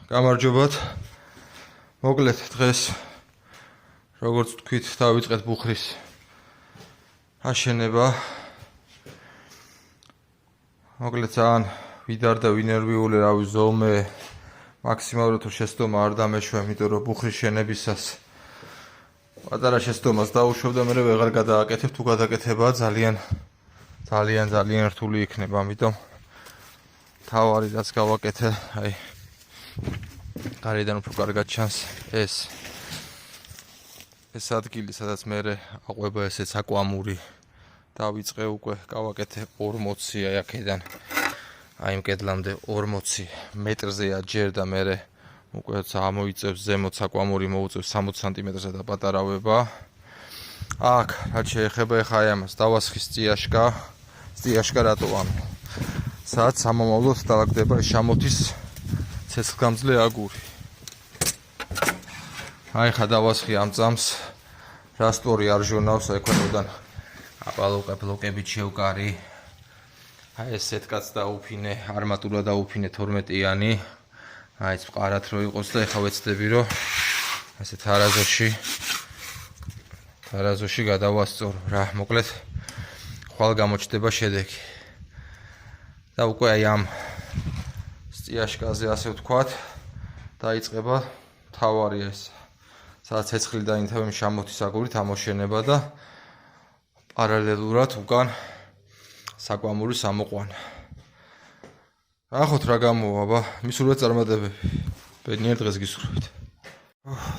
გამარჯობათ. მოკლედ დღეს როგორც თქვით, დავიწყეთ ბუხრის აშენება. მოკლედ ძალიან ვიდარ და ვინერვიული, რავი, ზომე მაქსიმალურად თუ შეცდომა არ დამეშვა, იმიტომ რომ ბუხრის შენებისას პატარა შეცდომას დაუშვებ და მე ვეღარ გადააკეთებ, თუ გადაკეთებაა ძალიან რთული იქნება, ამიტომ თავარი რაც გავაკეთე, აი გარედან უფრო კარგად ჩანს ეს ადგილი, სადაც მე აყვება ესეც აკვამური. დავიწყე უკვე, გავაკეთე 40, აი აქედან აი იმ კედლამდე 40 მეტრზეა ჯერ და მე უკვე ამოიწევს ზემოთ აკვამური მოუწევს 60 სანტიმეტრსა და პატარავება. აქ რაც შეეხება ახლა აი ამას დავასხის წიაშკა რატო ამ სადაც ამომავლოდ დააგდება შამოთის ცეცხლგამძლე აგური. აი ხა დავასხი ამ წამს რასტორი არ ჟონავს, აი ქვემოდან აპალოკა ბლოკებით შევკარი. აი ეს სეტკაც დაუფინე, არმატურა დაუფინე 12-იანი. აი ეს მყარად რო იყოს და ეხა ვეცდები რომ ასე თარაზოში გადავასწორო რა, მოკლედ ხვალ გამოჩნდება შედეგი. და უკვე აი ამ წიაშკაზე ასე ვთქვათ, დაიწყება თავარი ეს, სადაც ცეცხლი დაინთავება შამოთის აგურით ამოშენება და პარალელურად უკან საკვამურის ამოყვანა. ახოთ რა გამოვა, აბა, მისურვებთ წარმატებები. ბედნიერ დღეს გისურვებთ.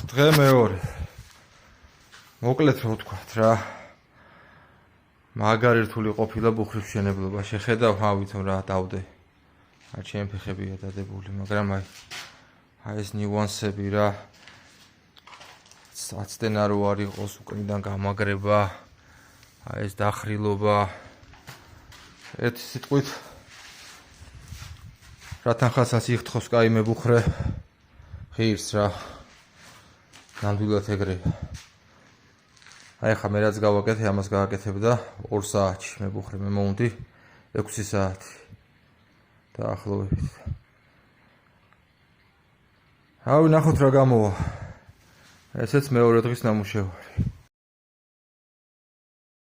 დღე მეორე. მოკლედ რო ვთქვათ რა. მაგარი რთული ყოფილა ბუხრის მშენებლობა. შეხედავ, ვითომ რა დავდე. არ ჩემი ფეხებია დადებული, მაგრამ აი ეს ნიუანსები რა. საცდენა რო არ იყოს უკნიდან გამაგრება. აი ეს დახრილობა. ერთი სიტყვით რათან ხალხს იხთხოს კაი მებუხრე ღირს რა. ნამდვილად ეგრეა. აი ხა მე რაც გავაკეთე, ამას გააკეთებ და 2 საათში მებუხრე, მე მომდი 6 საათი. დაახლოებით. რავი, ნახოთ რა გამოვა. ესეც მეორე დღის ნამუშევარი.